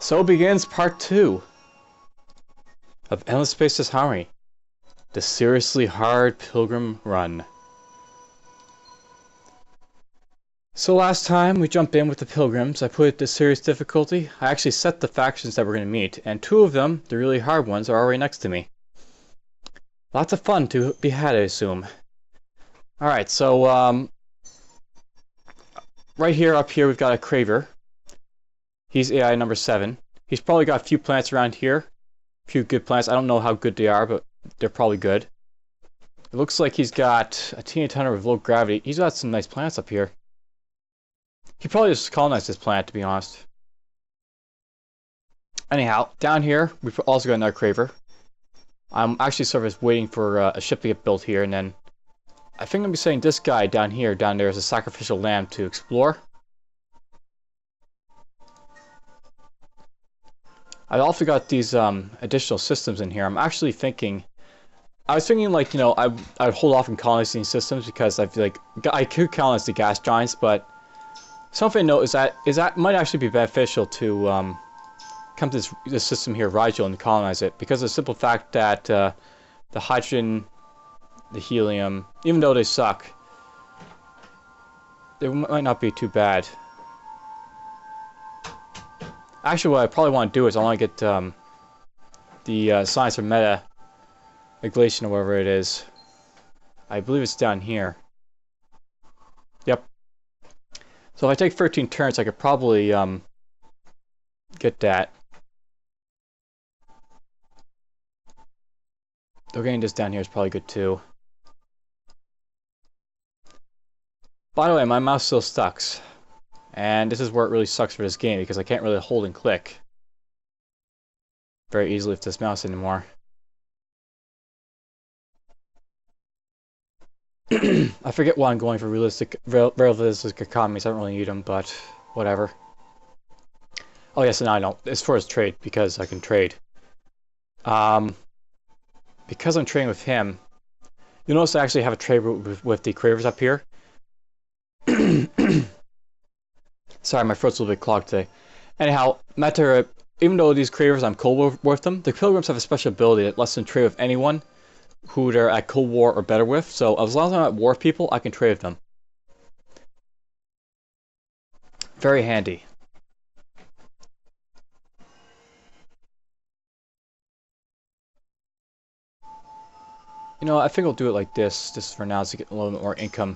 So begins part 2 of Endless Space Disharmony, the seriously hard Pilgrim run. So last time we jumped in with the Pilgrims, I put it to serious difficulty. I actually set the factions that we're going to meet, and two of them, the really hard ones, are already next to me. Lots of fun to be had, I assume. Alright, so right here, up here, we've got a Craver. He's AI number 7. He's probably got a few plants around here. A few good plants. I don't know how good they are, but they're probably good. It looks like he's got a teeny hunter with low gravity. He's got some nice plants up here. He probably just colonized this planet, to be honest. Anyhow, down here, we've also got another Craver. I'm actually sort of waiting for a ship to get built here, and then I think I'm going to be sending this guy down there as a sacrificial lamb to explore. I also got these additional systems in here. I'm actually thinking, I was thinking like, you know, I'd hold off on colonizing these systems because I feel like I could colonize the gas giants, but something to note is that might actually be beneficial to come to this system here, RIGEL, and colonize it, because of the simple fact that the hydrogen, the helium, even though they suck, they might not be too bad. Actually, what I probably want to do is I want to get the science for meta ablation or whatever it is. I believe it's down here. Yep. So if I take 13 turns, I could probably get that. Though getting this down here is probably good too. By the way, my mouse still stucks. And this is where it really sucks for this game, because I can't really hold and click very easily with this mouse anymore. I forget why I'm going for realistic economies. I don't really need them, but whatever. Oh yes, and I don't. As far as trade, because I can trade. Because I'm trading with him, you'll notice I actually have a trade route with the Cravers up here. Sorry, my throat's a little bit clogged today. Anyhow, even though these Cravers I'm cold with them, the Pilgrims have a special ability that lets them trade with anyone who they're at Cold War or better with. So as long as I'm at war with people, I can trade with them. Very handy. You know, I think I'll do it like this, just for now, to get a little bit more income.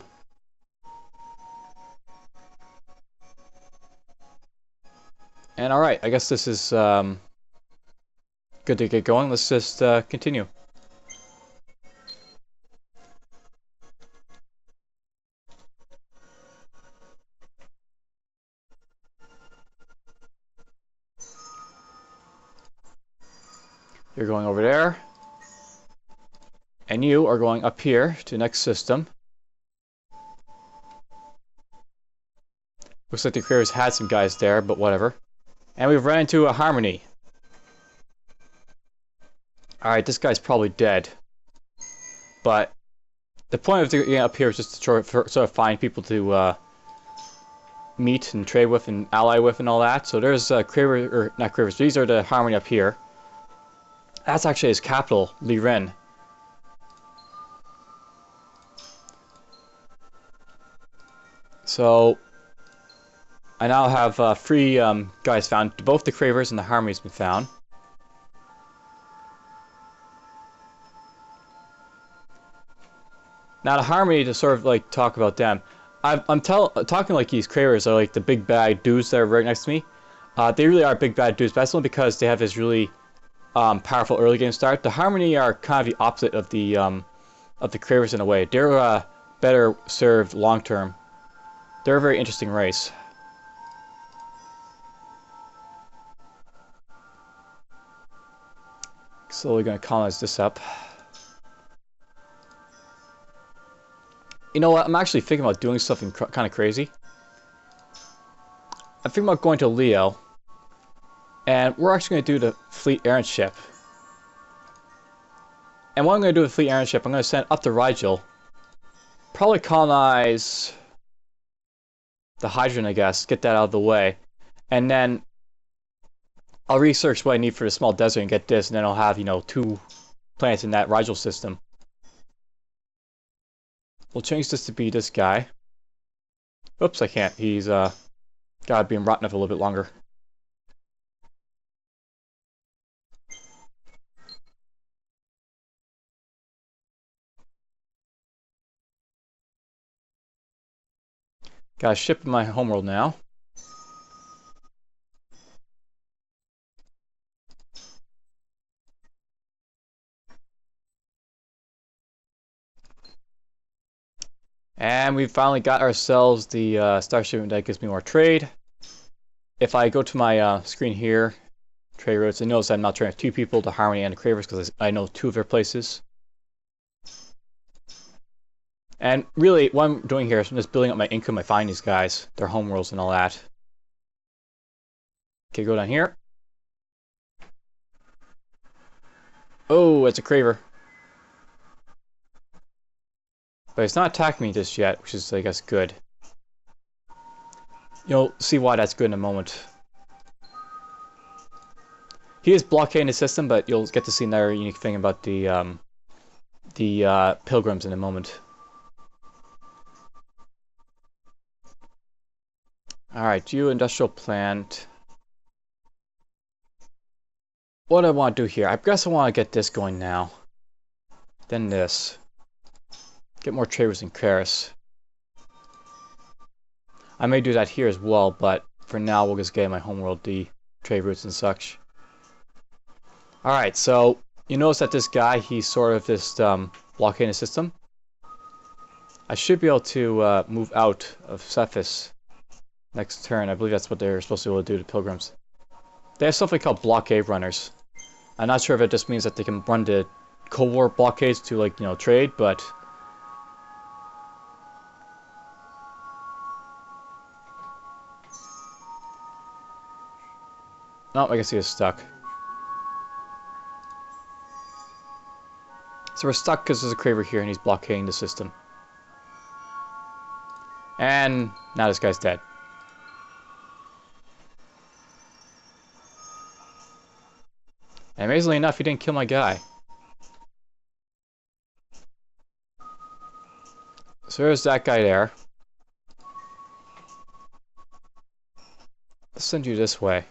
And alright, I guess this is good to get going. Let's just continue. You're going over there. And you are going up here to the next system. Looks like the Cravers had some guys there, but whatever. And we've run into a Harmony. Alright, this guy's probably dead. But the point of getting up here is just to sort of find people to meet and trade with and ally with and all that. So there's Craver, or not Cravers, these are the Harmony up here. That's actually his capital, Liren. So I now have 3 guys found. Both the Cravers and the Harmony has been found. Now the Harmony, to sort of like talk about them, I'm talking like these Cravers are like the big bad dudes that are right next to me. They really are big bad dudes, but that's only because they have this really powerful early game start. The Harmony are kind of the opposite of the Cravers in a way. They're better served long term. They're a very interesting race. Slowly going to colonize this up. You know what? I'm actually thinking about doing something kind of crazy. I'm thinking about going to Leo. And we're actually going to do the Fleet Errant ship. And what I'm going to do with the Fleet Errant ship, I'm going to send up to Rigel. Probably colonize the hydrogen, I guess. Get that out of the way. And then I'll research what I need for the small desert and get this, and then I'll have, you know, 2 planets in that RIGEL system. We'll change this to be this guy. Oops, I can't. He's gotta be rotten up a little bit longer. Got a ship in my homeworld now. And we finally got ourselves the starship that gives me more trade. If I go to my screen here, trade routes, and notice I'm not trading with 2 people, the Harmony and the Cravers, because I know 2 of their places. And really, what I'm doing here is I'm just building up my income by finding these guys, their homeworlds and all that. Okay, go down here. Oh, it's a Craver. But it's not attacking me just yet, which is, I guess, good. You'll see why that's good in a moment. He is blockading the system, but you'll get to see another unique thing about the Pilgrims in a moment. Alright, you industrial plant. What do I want to do here? I guess I want to get this going now. Then this. Get more traders in Cravers. I may do that here as well, but for now we'll just get my homeworld the trade routes and such. Alright, so you notice that this guy, he's sort of this blockading the system. I should be able to move out of Cephas next turn. I believe that's what they're supposed to be able to do to Pilgrims. They have something called blockade runners. I'm not sure if it just means that they can run the Cold War blockades to, like, you know, trade, but no, I guess he is stuck. So we're stuck because there's a Craver here and he's blockading the system. And now this guy's dead. And amazingly enough, he didn't kill my guy. So there's that guy there. Let's send you this way.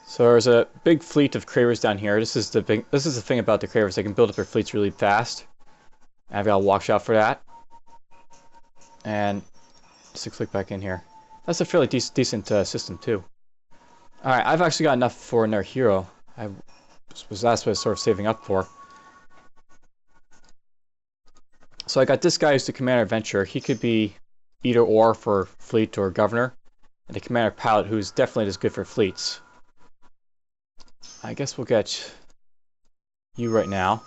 So there's a big fleet of Cravers down here. This is the thing about the Cravers. They can build up their fleets really fast. And I've got a watch out for that. And just click back in here. That's a fairly decent system too. Alright, I've actually got enough for another hero. That's what I was sort of saving up for. So I got this guy who's the Commander Adventurer. He could be either or for fleet or governor. And the Commander Pilot, who's definitely just good for fleets. I guess we'll get you right now.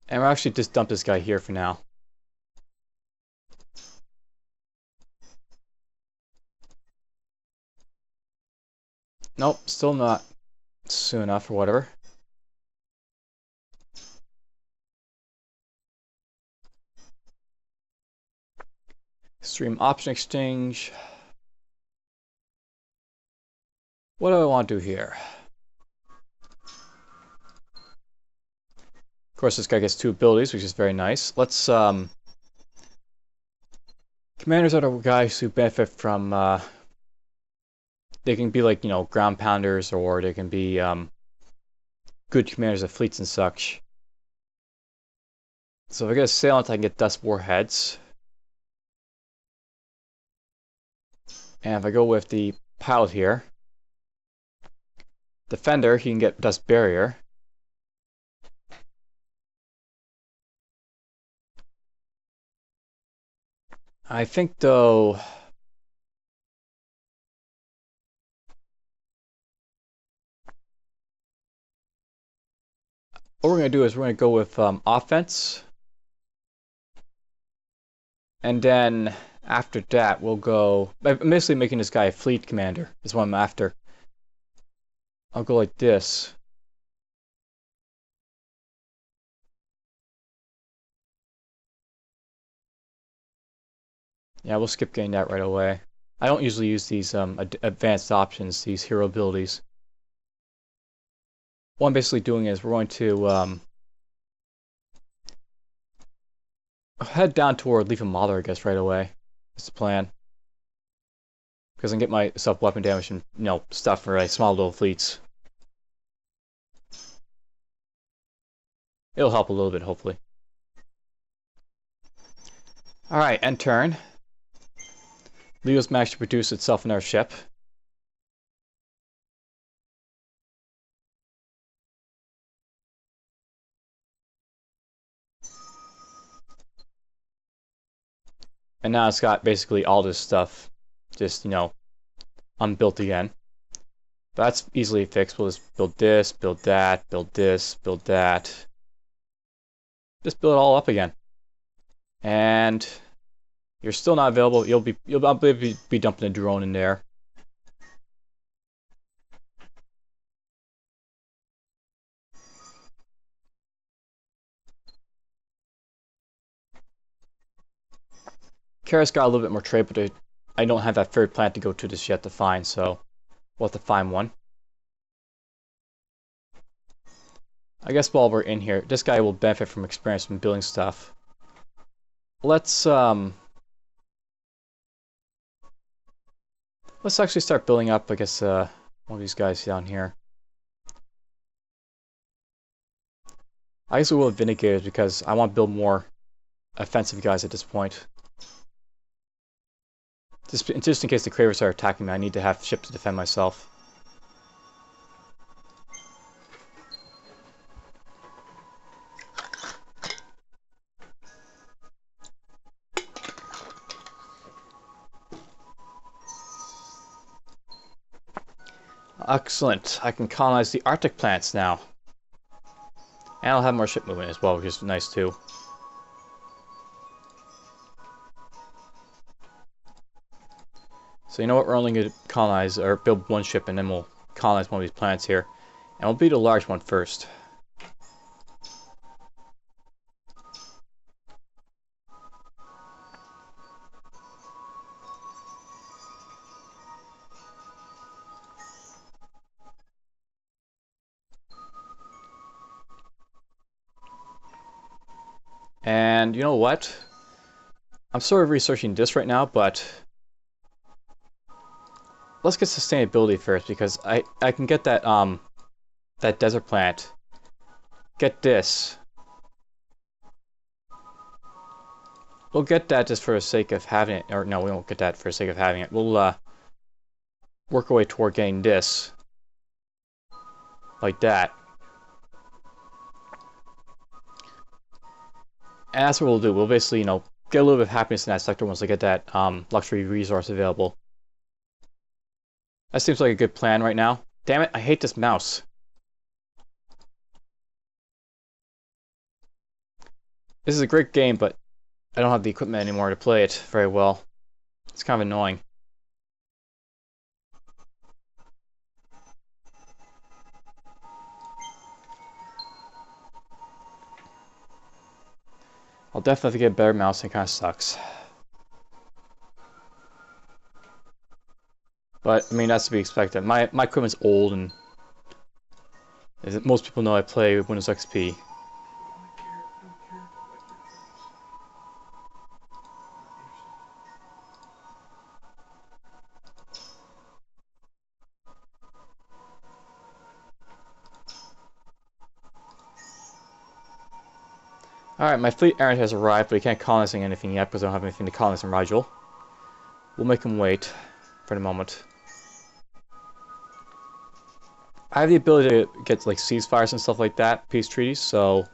And we'll actually just dump this guy here for now. Nope, still not soon enough or whatever. Extreme option exchange. What do I want to do here? Of course, this guy gets 2 abilities, which is very nice. Let's, commanders are the guys who benefit from, they can be like, you know, ground pounders, or they can be, good commanders of fleets and such. So if I get a Assailant, I can get Dust Warheads. And if I go with the Pilot here, Defender, he can get Dust Barrier. I think, though, what we're going to do is we're going to go with offense. And then after that, we'll go... I'm basically making this guy a fleet commander, is what I'm after. I'll go like this. Yeah, we'll skip getting that right away. I don't usually use these advanced options, these hero abilities. What I'm basically doing is we're going to head down toward Leaf and Mother, I guess, right away. That's the plan. Because I can get myself weapon damage and, you know, stuff for like small little fleets. It'll help a little bit, hopefully. Alright, end turn. Leo's managed to produce itself another ship. And now it's got basically all this stuff just, you know, unbuilt again. But that's easily fixed. We'll just build this, build that, build this, build that. Just build it all up again. And you're still not available. You'll be dumping a drone in there. Kara's got a little bit more trade, but I don't have that third plant to go to just yet to find, so we'll have to find one. I guess while we're in here, this guy will benefit from experience from building stuff. Let's actually start building up, I guess, one of these guys down here. I guess we will have Vindigators because I want to build more offensive guys at this point. Just in case the Cravers are attacking me, I need to have ships to defend myself. Excellent. I can colonize the Arctic plants now. And I'll have more ship movement as well, which is nice too. So you know what, we're only going to colonize, or build one ship, and then we'll colonize one of these planets here. And we'll beat a large one first. And you know what? I'm sort of researching this right now, but let's get sustainability first, because I can get that that desert plant. Get this. We'll get that just for the sake of having it, or no, we won't get that for the sake of having it. We'll work our way toward getting this, like that. And that's what we'll do. We'll basically, you know, get a little bit of happiness in that sector once I get that luxury resource available. That seems like a good plan right now. Damn it, I hate this mouse. This is a great game, but I don't have the equipment anymore to play it very well. It's kind of annoying. I'll definitely get a better mouse, and it kind of sucks. But, I mean, that's to be expected. My equipment's old, and as most people know, I play with Windows XP. Alright, my fleet errant has arrived, but he can't colonize anything yet because I don't have anything to colonize in RIGEL. We'll make him wait for the moment. I have the ability to get like ceasefires and stuff like that, peace treaties, so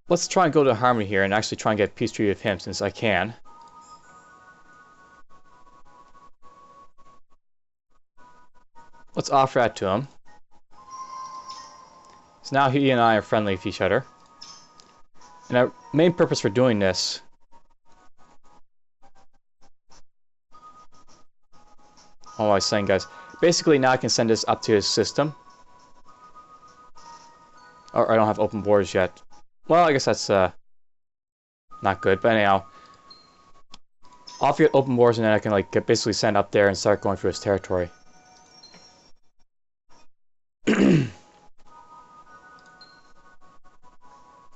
let's try and go to Harmony here and actually try and get a peace treaty with him since I can. Let's offer that to him. So now he and I are friendly with each other. And our main purpose for doing this what was I saying, guys? Basically, now I can send this up to his system. Or I don't have open borders yet. Well, I guess that's not good, but anyhow. I'll have to get open borders, and then I can like basically send up there and start going through his territory.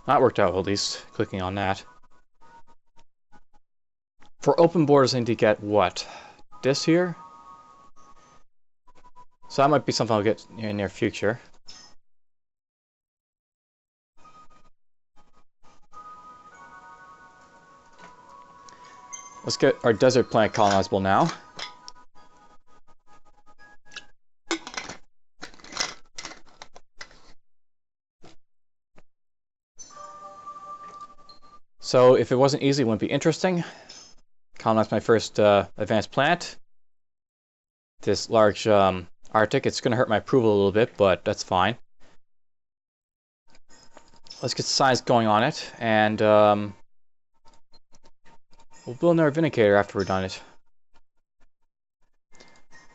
That worked out, at least, clicking on that. For open borders, I need to get what? This here? So that might be something I'll get in the near future. Let's get our desert planet colonizable now. So if it wasn't easy, it wouldn't be interesting. Colonize my first advanced planet. This large Arctic. It's going to hurt my approval a little bit, but that's fine. Let's get science going on it, and we'll build another Vindicator after we're done it.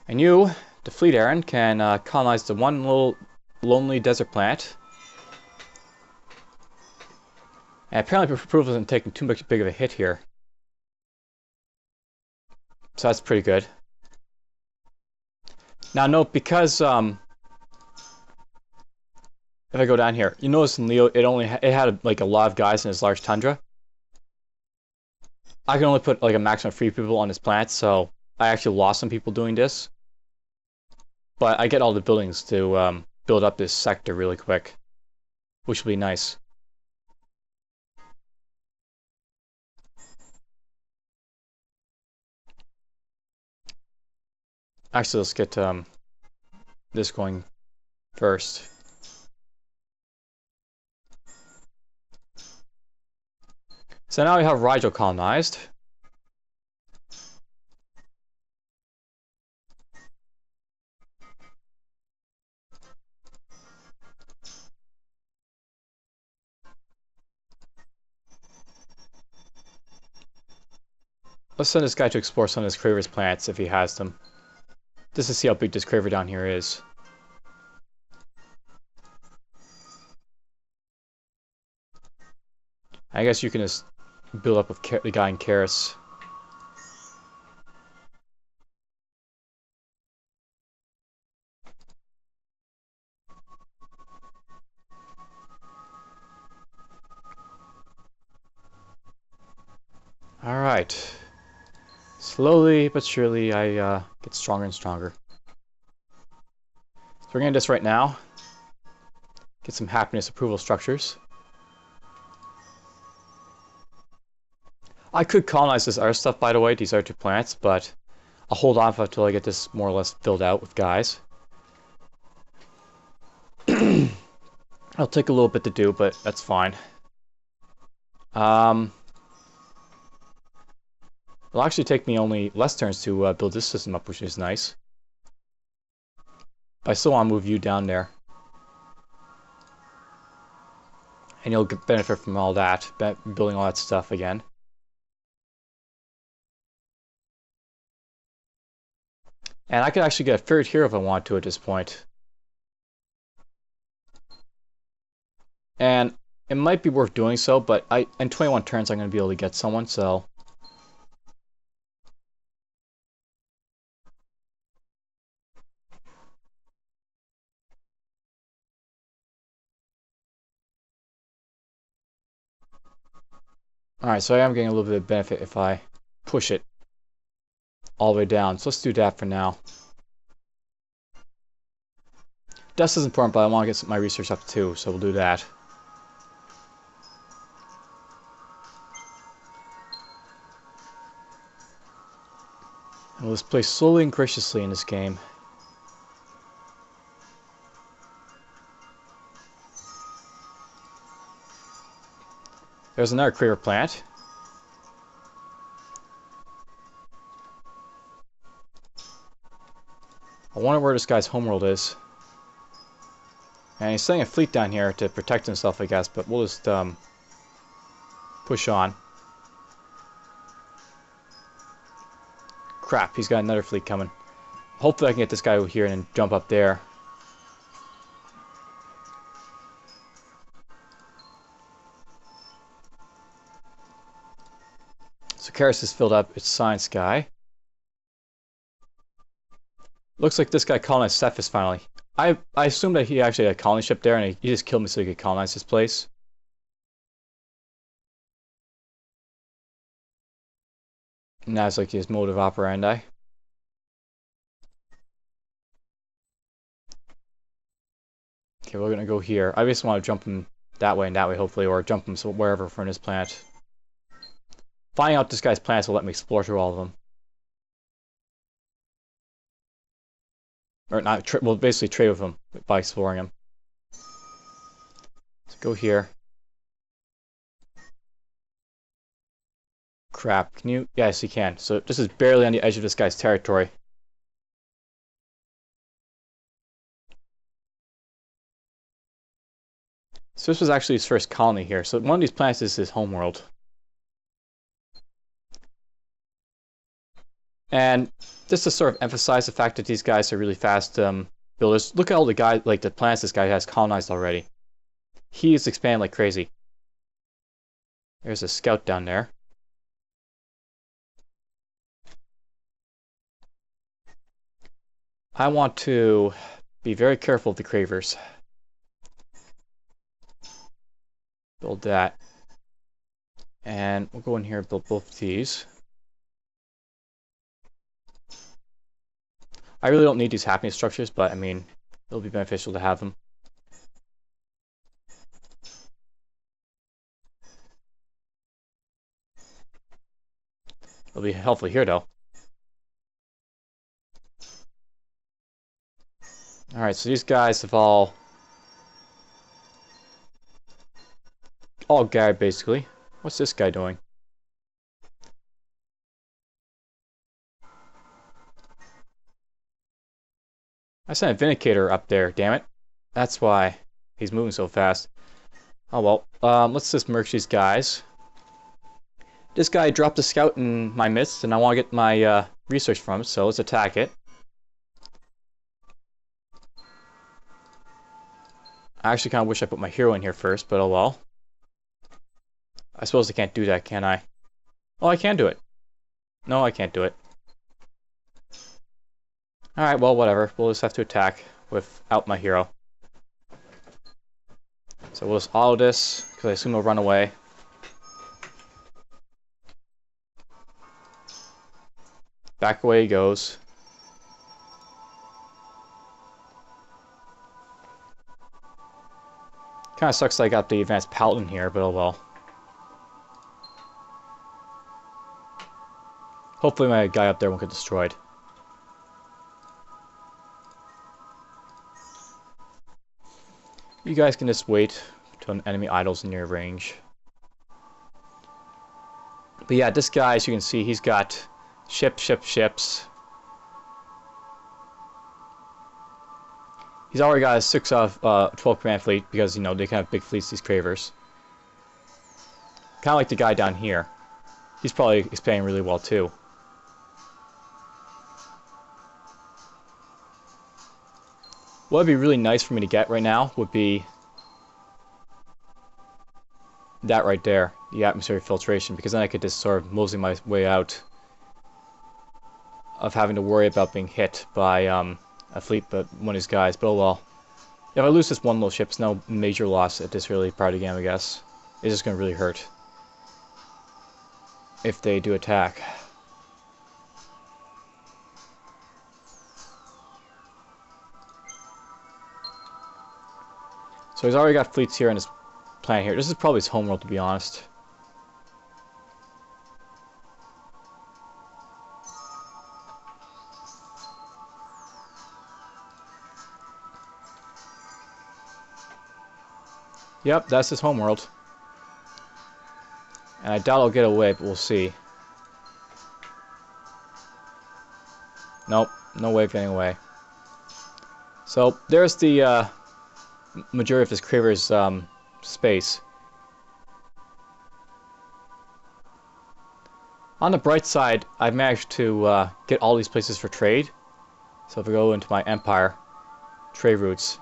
And you, the fleet Aaron, can colonize the one little lonely desert planet. And apparently approval isn't taking too much big of a hit here. So that's pretty good. Now note, because if I go down here, you notice in Leo it had like a lot of guys in this large tundra. I can only put like a maximum of 3 people on this planet, so I actually lost some people doing this. But I get all the buildings to build up this sector really quick, which will be nice. Actually, let's get this going first. So now we have RIGEL colonized. Let's send this guy to explore some of his Cravers planets if he has them. Just to see how big this Craver down here is. I guess you can just build up with the guy in Karis. Alright. Slowly but surely I get stronger and stronger. So we're gonna do this right now. Get some happiness approval structures. I could colonize this other stuff, by the way, these other 2 planets, but I'll hold off until I get this more or less filled out with guys. It'll take a little bit to do, but that's fine. It'll actually take me only less turns to build this system up, which is nice. But I still want to move you down there. And you'll benefit from all that, building all that stuff again. And I could actually get a 3rd here if I want to at this point. And it might be worth doing so, but in 21 turns I'm going to be able to get someone, so... Alright, so I am getting a little bit of benefit if I push it all the way down. So let's do that for now. Dust is important, but I want to get my research up too, so we'll do that. And let's play slowly and graciously in this game. There's another Craver planet. I wonder where this guy's homeworld is. And he's sending a fleet down here to protect himself, I guess, but we'll just push on. Crap, he's got another fleet coming. Hopefully I can get this guy over here and jump up there. So Karis has filled up its science guy. Looks like this guy colonized Cephas finally. I assumed that he actually had a colony ship there and he just killed me so he could colonize this place. And that's like his mode of operandi. Okay, we're gonna go here. I just want to jump him that way and that way, hopefully, or jump him wherever from his planet. Finding out this guy's planets will let me explore through all of them. Or not, well, basically trade with him by exploring him. Let's go here. Crap, can you? Yes, you can. So this is barely on the edge of this guy's territory. So this was actually his first colony here. So one of these planets is his homeworld. And just to sort of emphasize the fact that these guys are really fast builders, look at all the guys, like the planets this guy has colonized already. He is expanding like crazy. There's a scout down there. I want to be very careful of the Cravers. Build that. And we'll go in here and build both of these. I really don't need these happiness structures, but I mean, it'll be beneficial to have them. It'll be helpful here, though. Alright, so these guys have all gagged, basically. What's this guy doing? I sent a Vindicator up there, damn it. That's why he's moving so fast. Oh well, let's just merge these guys. This guy dropped a scout in my midst, and I want to get my research from it, so let's attack it. I actually kind of wish I put my hero in here first, but oh well. I suppose I can't do that, can I? Oh, I can do it. No, I can't do it. Alright, well, whatever. We'll just have to attack without my hero. So we'll just auto this, because I assume he'll run away. Back away he goes. Kinda sucks that I got the advanced paladin here, but oh well. Hopefully my guy up there won't get destroyed. You guys can just wait until an enemy idles in your range. But yeah, this guy, as you can see, he's got ships. He's already got a 6 out of 12 command fleet because, you know, they can have big fleets, these Cravers. Kind of like the guy down here. He's probably expanding really well, too. What would be really nice for me to get right now would be that right there, the atmospheric filtration, because then I could just sort of mosey my way out of having to worry about being hit by a fleet, but one of these guys. But oh well. If I lose this one little ship, it's no major loss at this early part of the game, I guess. It's just going to really hurt if they do attack. So he's already got fleets here on his planet here. This is probably his homeworld, to be honest. Yep, that's his homeworld. And I doubt I'll get away, but we'll see. Nope, no way of getting away. So, there's the majority of this Cravers space. On the bright side, I've managed to get all these places for trade. So if I go into my Empire trade routes,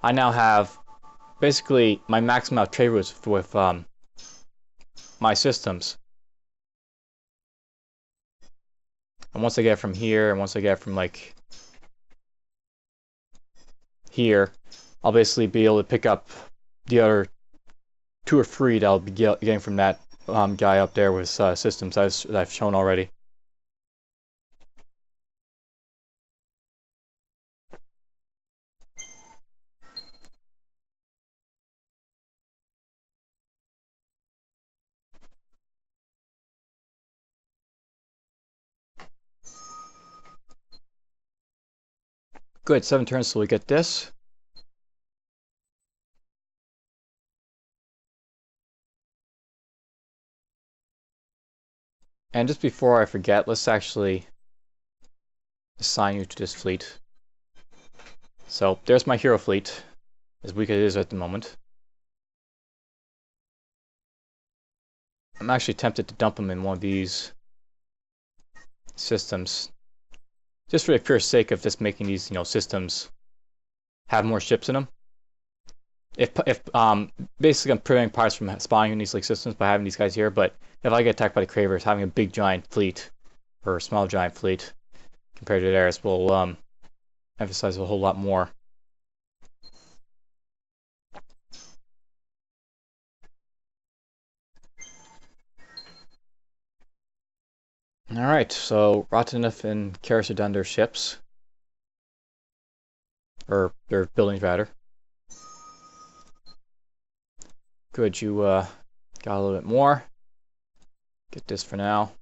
I now have basically my maximum amount of trade routes with my systems. And once I get it from here, and once I get it from, like, here, I'll basically be able to pick up the other 2 or 3 that I'll be getting from that guy up there with systems that I've shown already. Good, 7 turns till we get this. And just before I forget, let's actually assign you to this fleet. So there's my hero fleet, as weak as it is at the moment. I'm actually tempted to dump them in one of these systems, just for the pure sake of just making these, systems have more ships in them. If basically I'm preventing pirates from spawning in these systems by having these guys here, but if I get attacked by the Cravers, having a big giant fleet or a small giant fleet compared to theirs will emphasize a whole lot more. Alright, so Rottenneth and Karis are done their ships. Or their buildings, rather. Good, you got a little bit more. Get this for now.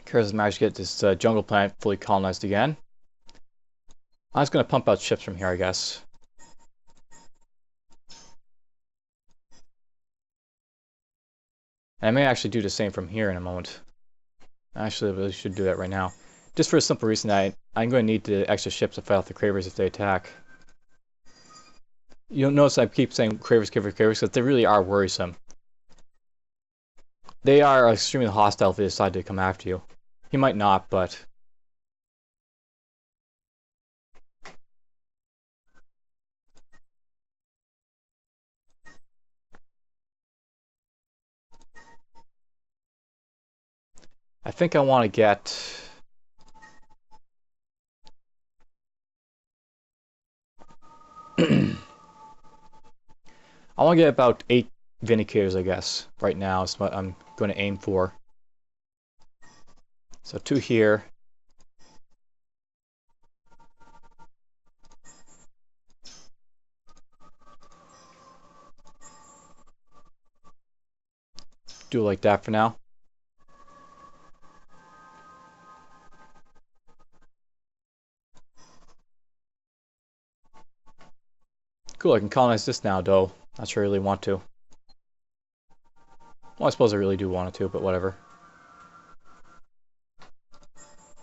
Karis has managed to get this jungle planet fully colonized again. I'm just going to pump out ships from here, I guess. And I may actually do the same from here in a moment. Actually, I really should do that right now. Just for a simple reason that I'm going to need the extra ships to fight off the Cravers if they attack. You'll notice I keep saying Cravers, Cravers, Cravers, because they really are worrisome. They are extremely hostile if they decide to come after you. He might not, but... I think I want to get... I want to get about 8 Vindicators, I guess, right now is what I'm going to aim for. So 2 here. Do it like that for now. Cool, I can colonize this now, though. Not sure I really want to. Well, I suppose I really do want it to, but whatever.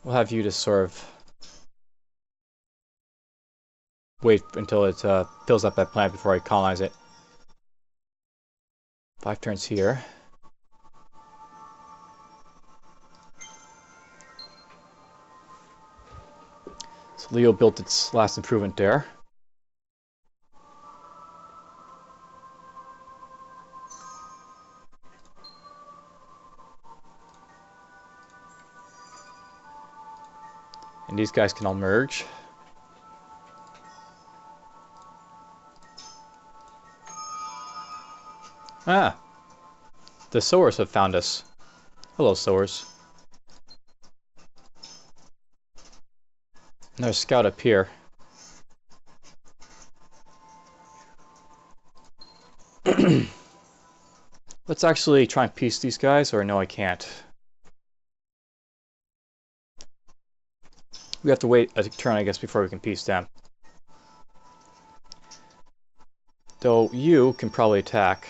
We'll have you just sort of wait until it fills up that planet before I colonize it. 5 turns here. So Leo built its last improvement there. And these guys can all merge. Ah! The sowers have found us. Hello, sowers. And there's a scout up here. Let's actually try and piece these guys, or no, I can't. We have to wait a turn, I guess, before we can piece them. Though you can probably attack.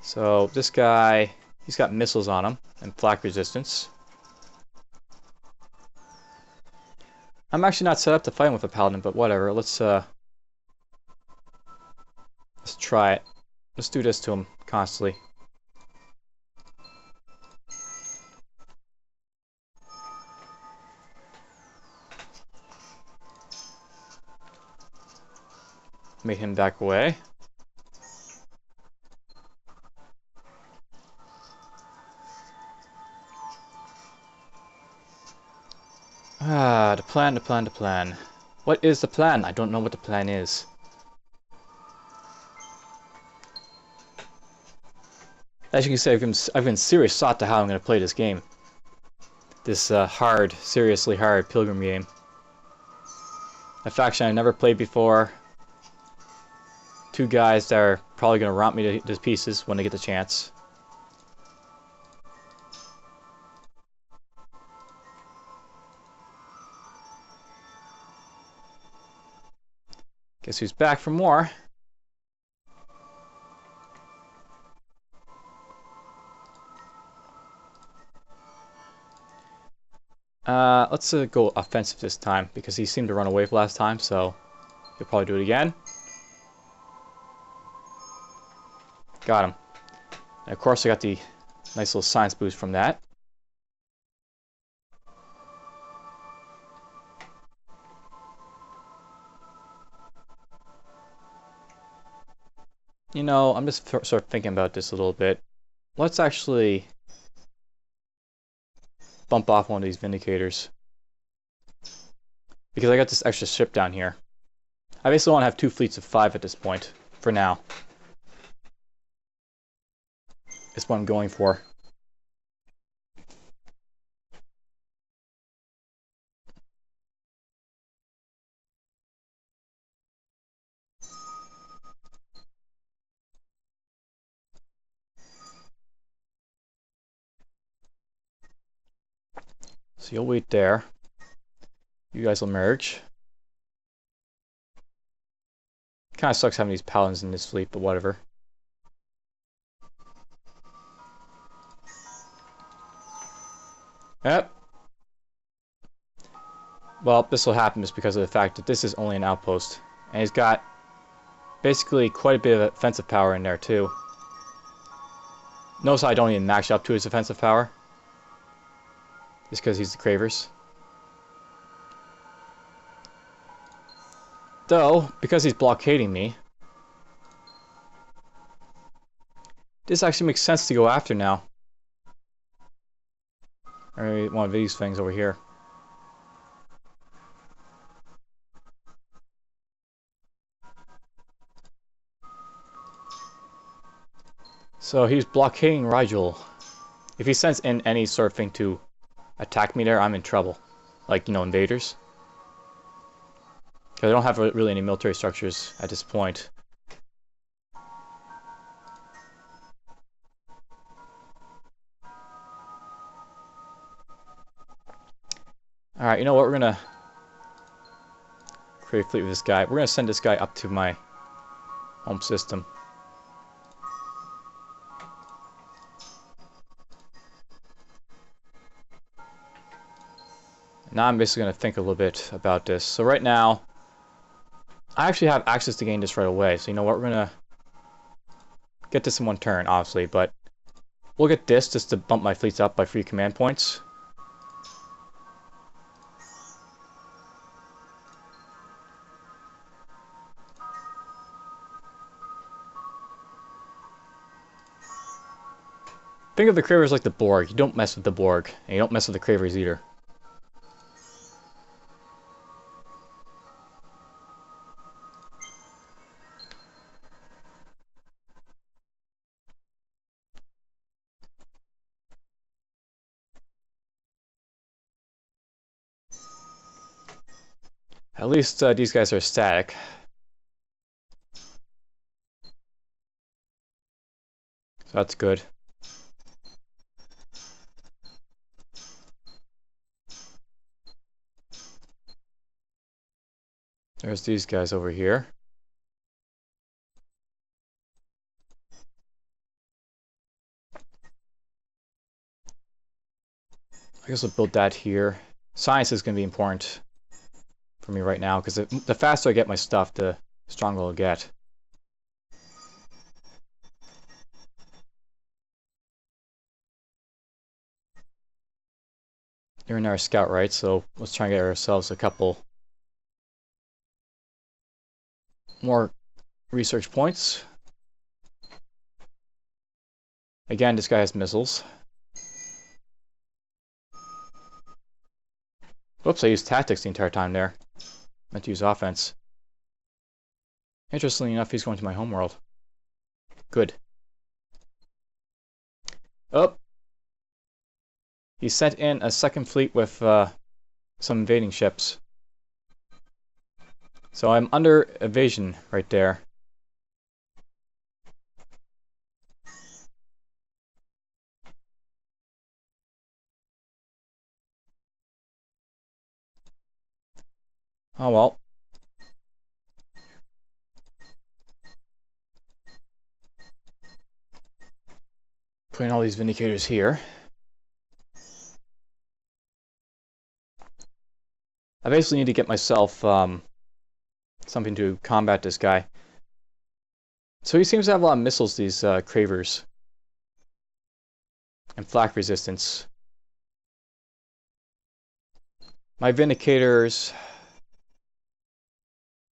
So this guy, he's got missiles on him and flak resistance. I'm actually not set up to fight him with a paladin, but whatever. Let's try it. Let's do this to him constantly. made him back away. Ah, the plan, the plan, the plan. What is the plan? I don't know what the plan is. As you can see, I've given serious thought to how I'm going to play this game. This hard, seriously hard Pilgrim game. A faction I've never played before. Two guys that are probably going to romp me to pieces when they get the chance. Guess who's back for more? Let's go offensive this time, because he seemed to run away last time, so he'll probably do it again. Got him. And of course I got the nice little science boost from that. You know, I'm just sort of thinking about this a little bit. Let's actually bump off one of these Vindicators. Because I got this extra ship down here. I basically want to have 2 fleets of 5 at this point, for now. That's what I'm going for. So you'll wait there. You guys will merge. Kind of sucks having these paladins in this fleet, but whatever. Yep. Well, this will happen just because of the fact that this is only an outpost. And he's got basically quite a bit of offensive power in there, too. Notice I don't even max up to his offensive power. Just because he's the Cravers. Though, because he's blockading me, this actually makes sense to go after now. Or one of these things over here. So he's blockading RIGEL. If he sends in any sort of thing to attack me there, I'm in trouble. Like, you know, invaders. Because I don't have really any military structures at this point. Alright, you know what? We're gonna create a fleet with this guy. We're gonna send this guy up to my home system. Now I'm basically going to think a little bit about this. So right now, I actually have access to gain this right away. So you know what, we're going to get this in one turn, obviously. But we'll get this just to bump my fleets up by 3 command points. Think of the Cravers like the Borg. You don't mess with the Borg. And you don't mess with the Cravers either. At least these guys are static. So that's good. There's these guys over here. I guess we'll build that here. Science is going to be important for me right now, because the faster I get my stuff, the stronger I'll get. You're in our scout, right? So let's try and get ourselves a couple more research points. Again, this guy has missiles. Whoops, I used tactics the entire time there. Meant to use offense. Interestingly enough, he's going to my homeworld. Good. Oh! He sent in a second fleet with some invading ships. So I'm under evasion right there. Oh well. Putting all these vindicators here. I basically need to get myself something to combat this guy. So he seems to have a lot of missiles, these Cravers. And flak resistance. My vindicators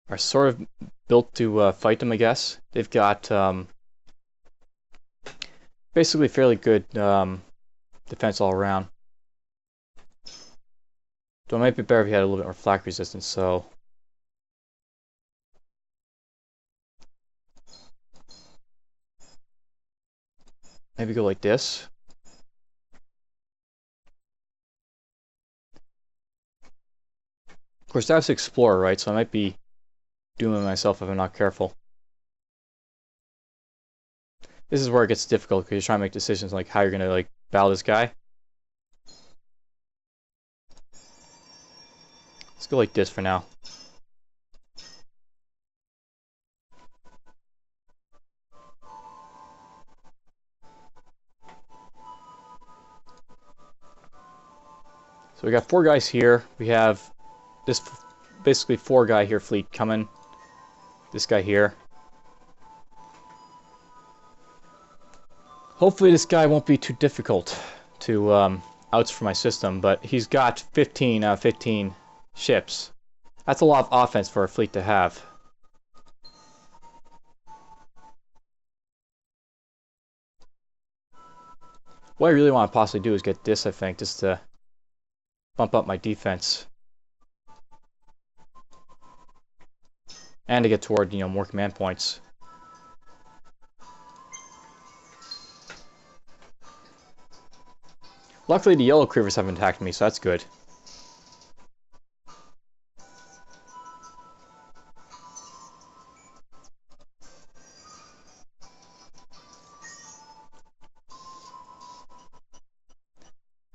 are sort of built to fight them, I guess. They've got basically fairly good defense all around. Though it might be better if he had a little bit more flak resistance, so... maybe go like this. Of course, that's Explorer, right? So I might be dooming myself if I'm not careful. This is where it gets difficult, because you're trying to make decisions like how you're going to like battle this guy. Let's go like this for now. So we got 4 guys here. We have this basically 4 guy here fleet coming. This guy here. Hopefully this guy won't be too difficult to outs for my system, but he's got 15 out of 15 ships. That's a lot of offense for a fleet to have. What I really want to possibly do is get this, I think, just to bump up my defense. And to get toward, more command points. Luckily, the yellow Cravers haven't attacked me, so that's good.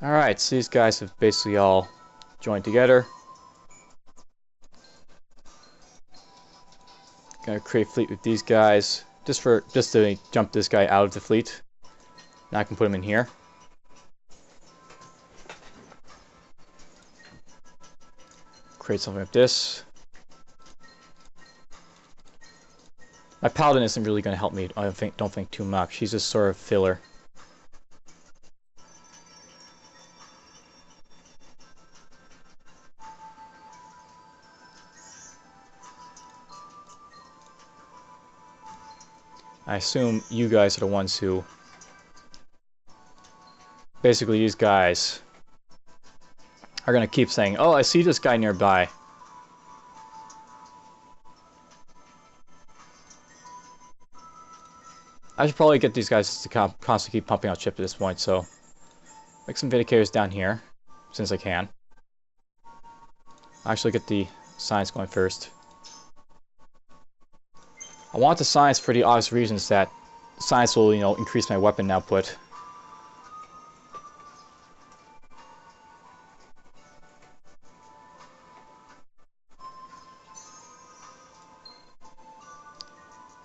Alright, so these guys have basically all joined together. Gonna create a fleet with these guys, just to jump this guy out of the fleet. Now I can put him in here. Create something like this. My paladin isn't really going to help me. I don't think too much. He's just sort of filler. I assume you guys are the ones who... basically, these guys are going to keep saying, oh, I see this guy nearby. I should probably get these guys to constantly keep pumping out ships at this point, so... make some vindicators down here, since I can. I'll actually get the science going first. I want the science for the obvious reasons that science will, increase my weapon output.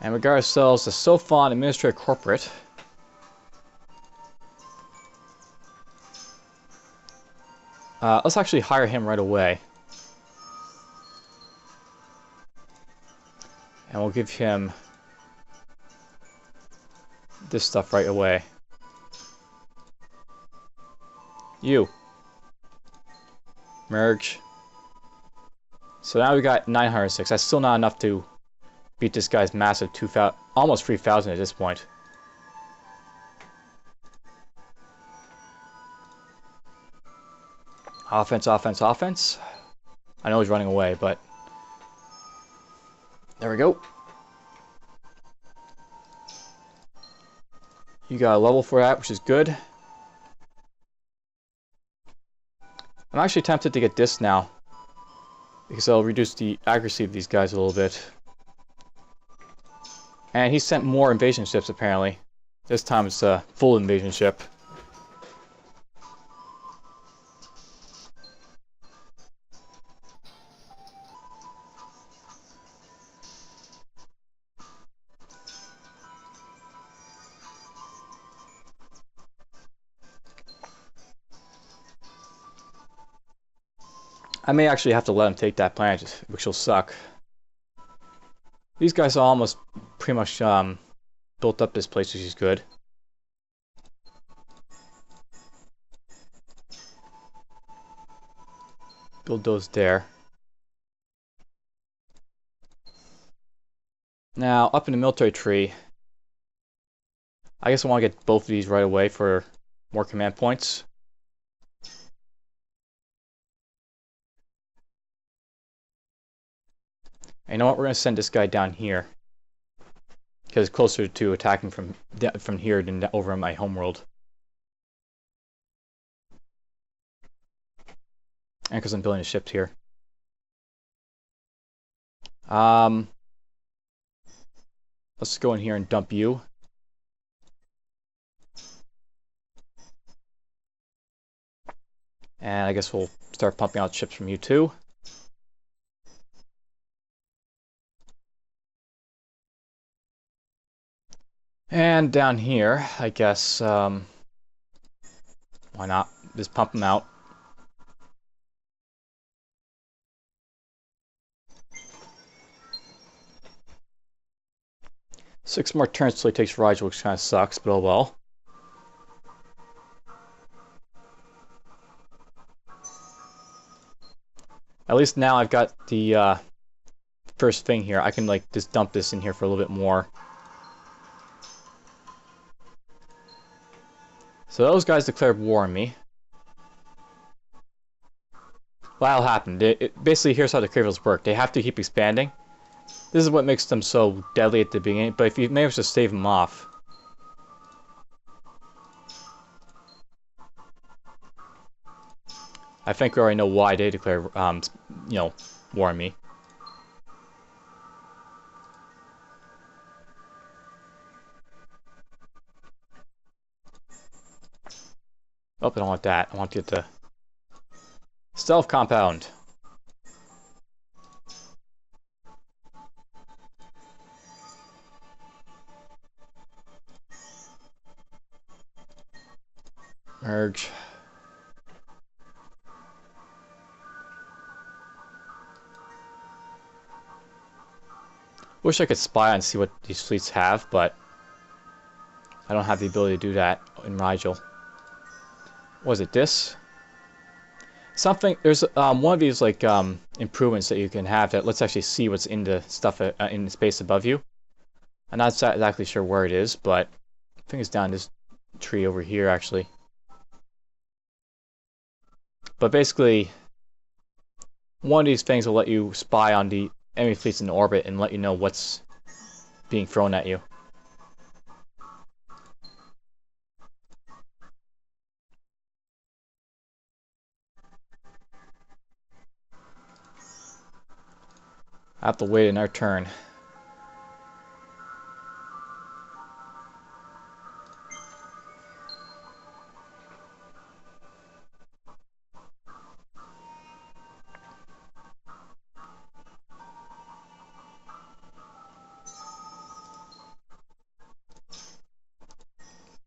And we got ourselves a Sophon Administrator Corporate. Let's actually hire him right away. And we'll give him this stuff right away. You. Merge. So now we got 906. That's still not enough to beat this guy's massive 2,000, almost 3,000 at this point. Offense, offense, offense. I know he's running away, but there we go. You got a level for that, which is good. I'm actually tempted to get this now, because it'll reduce the accuracy of these guys a little bit. And he sent more invasion ships, apparently. This time it's a full invasion ship. I may actually have to let him take that planet, which will suck. These guys are almost pretty much built up this place, which is good. Build those there. Now, up in the military tree, I guess I want to get both of these right away for more command points. And you know what? We're going to send this guy down here, because it's closer to attacking from here than over in my homeworld. And because I'm building a ship here. Let's go in here and dump you. And I guess we'll start pumping out ships from you too. And down here, I guess, why not? Just pump them out. Six more turns till he takes RIGEL, which kind of sucks, but oh well. At least now I've got the first thing here. I can like just dump this in here for a little bit more. So those guys declared war on me. That'll happen. Basically, here's how the Cravers work. They have to keep expanding. This is what makes them so deadly at the beginning, but if you manage to stave them off. I think we already know why they declare, you know, war on me. Oh, I don't want that. I want to get the stealth compound. Merge. Wish I could spy and see what these fleets have, but I don't have the ability to do that in RIGEL. Was it this? Something, there's one of these like improvements that you can have that lets actually see what's in the stuff in the space above you. I'm not exactly sure where it is, but I think it's down this tree over here actually. But basically, one of these things will let you spy on the enemy fleets in orbit and let you know what's being thrown at you. I have to wait in our turn.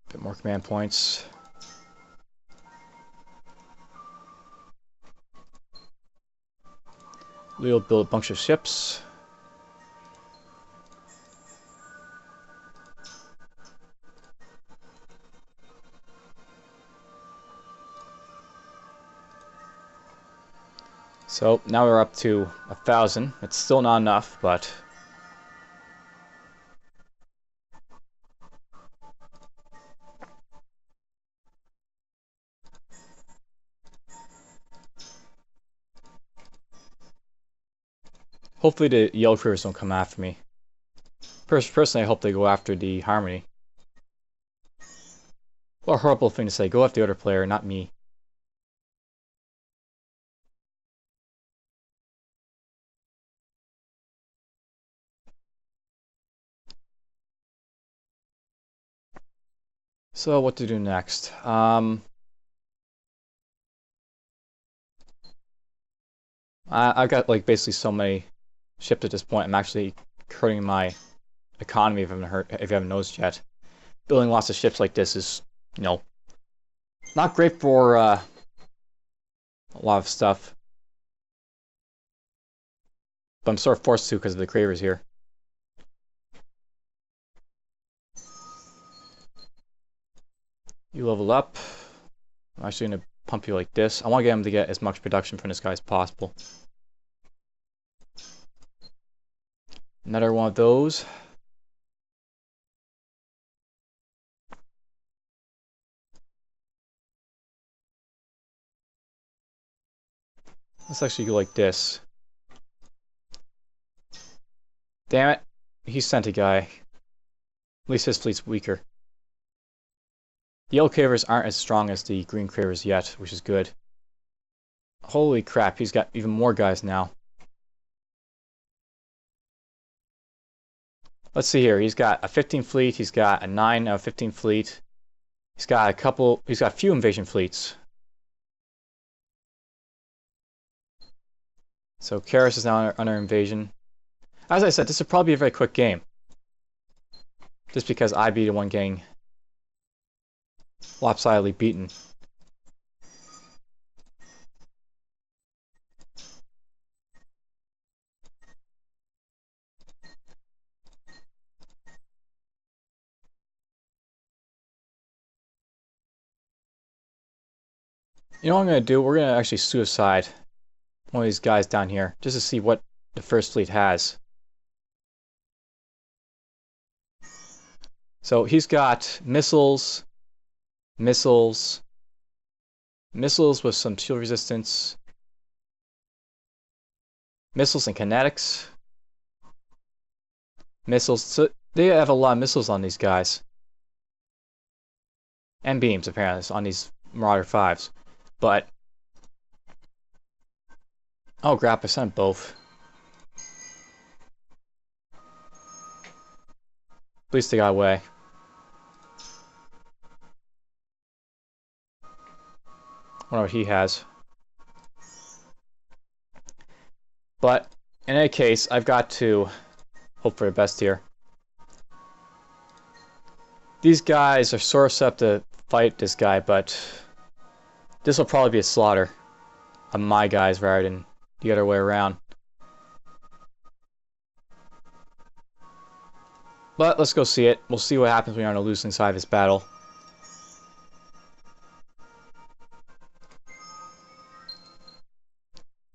Bit more command points. We'll build a bunch of ships. So now we're up to 1,000. It's still not enough, but Hopefully the yellow Cravers don't come after me. Personally, I hope they go after the Harmony. What a horrible thing to say. Go after the other player, not me. So, what to do next? I've got like basically so many ships at this point. I'm actually hurting my economy if you haven't noticed yet. Building lots of ships like this is, you know, not great for a lot of stuff. But I'm sort of forced to because of the Cravers here. You level up. I'm actually going to pump you like this. I want to get him to get as much production from this guy as possible. Another one of those. Let's actually go like this. Damn it. He sent a guy. At least his fleet's weaker. The yellow Cravers aren't as strong as the green Cravers yet, which is good. Holy crap, he's got even more guys now. Let's see here. He's got a 15 fleet. He's got a 9 out of 15 fleet. He's got a few invasion fleets. So Karis is now under invasion. As I said, this will probably be a very quick game. Just because I'd be the one getting lopsidedly beaten. You know what I'm going to do? We're going to actually suicide one of these guys down here, just to see what the first fleet has. So he's got missiles with some shield resistance, missiles and kinetics, missiles. So they have a lot of missiles on these guys. And beams, apparently, on these Marauder 5s. But oh crap, I sent both. At least they got away. I wonder what he has. But in any case, I've got to hope for the best here. These guys are sort of set up to fight this guy, but this will probably be a slaughter of my guys rather than the other way around. But let's go see it. We'll see what happens when you're on the losing side of this battle.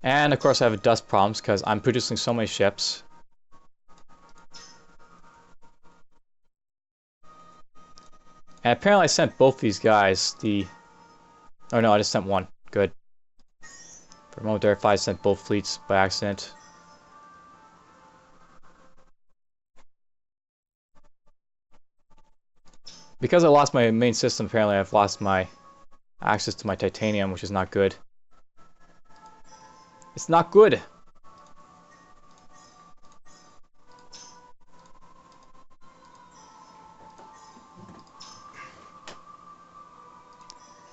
And of course I have dust problems because I'm producing so many ships. And apparently I sent both these guys the... Oh no, I just sent one. Good. For a moment there, I sent both fleets by accident. Because I lost my main system, apparently I've lost my access to my titanium, which is not good. It's not good!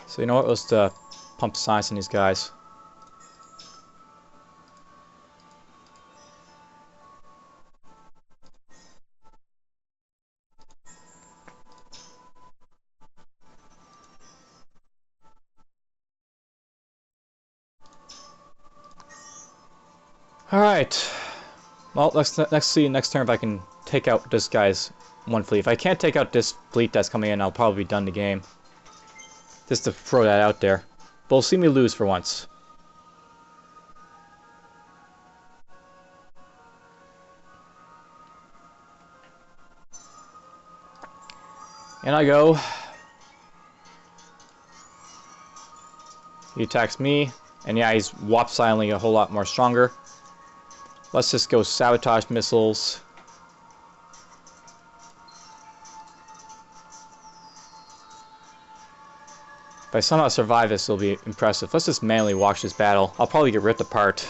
So you know what? Let's pump science in these guys. Alright. Well, let's see next turn if I can take out this guy's one fleet. If I can't take out this fleet that's coming in, I'll probably be done the game. Just to throw that out there. But we'll see me lose for once. And I go. He attacks me. And yeah, he's whop silently a whole lot more stronger. Let's just go sabotage missiles. If I somehow survive this, it'll be impressive. Let's just manually watch this battle. I'll probably get ripped apart.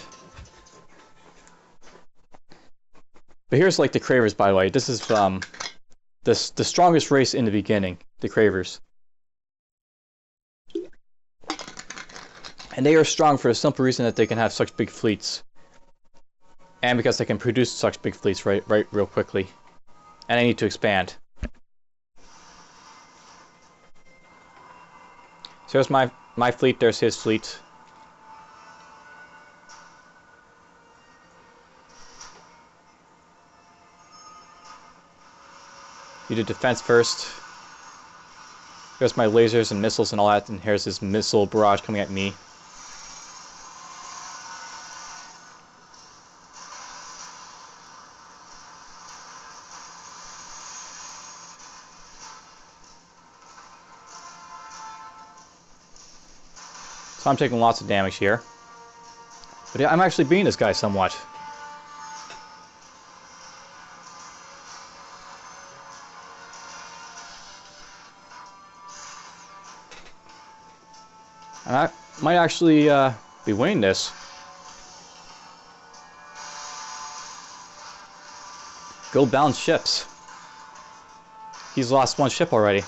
But here's like the Cravers, by the way. This is the strongest race in the beginning, the Cravers. And they are strong for the simple reason that they can have such big fleets. And because they can produce such big fleets right real quickly. And they need to expand. So here's my fleet, there's his fleet. You do defense first. Here's my lasers and missiles and all that, and here's this missile barrage coming at me. So I'm taking lots of damage here. But yeah, I'm actually beating this guy somewhat. And I might actually be winning this. Go balance ships. He's lost one ship already.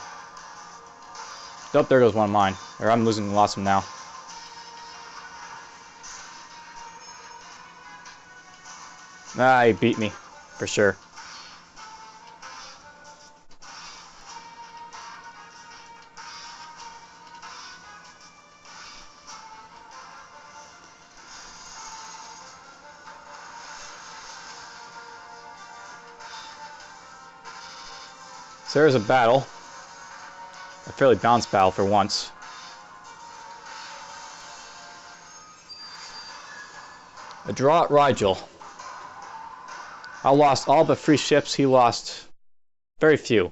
Oh, there goes one of mine. Or I'm losing lots of them now. Ah, he beat me, for sure. So there's a battle. A fairly balanced battle for once. A draw at RIGEL. I lost all but 3 ships, he lost very few.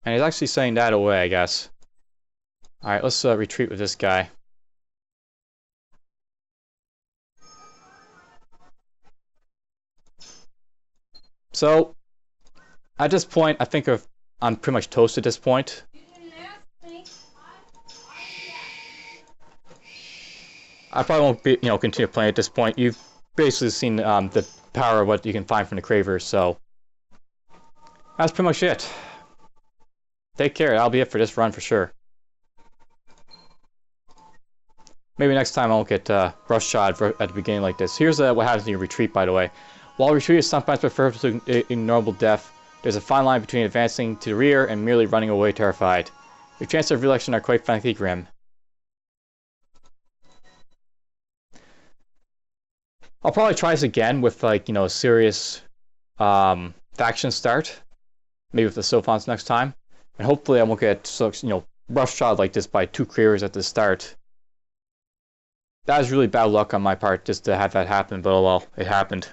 And he's actually sending that away, I guess. Alright, let's retreat with this guy. So, at this point, I think I'm pretty much toast at this point. I probably won't be, continue playing at this point. You've basically seen the power of what you can find from the Cravers, so that's pretty much it. Take care. That'll be it for this run for sure. Maybe next time I won't get rush shot at the beginning like this. Here's what happens in your retreat, by the way. While retreat is sometimes preferred to ignorable death, there's a fine line between advancing to the rear and merely running away terrified. Your chances of re-election are quite frankly grim. I'll probably try this again with, like, a serious faction start. Maybe with the Sophons next time. And hopefully I won't get, rush shot like this by 2 Cravers at the start. That was really bad luck on my part just to have that happen, but oh well, it happened.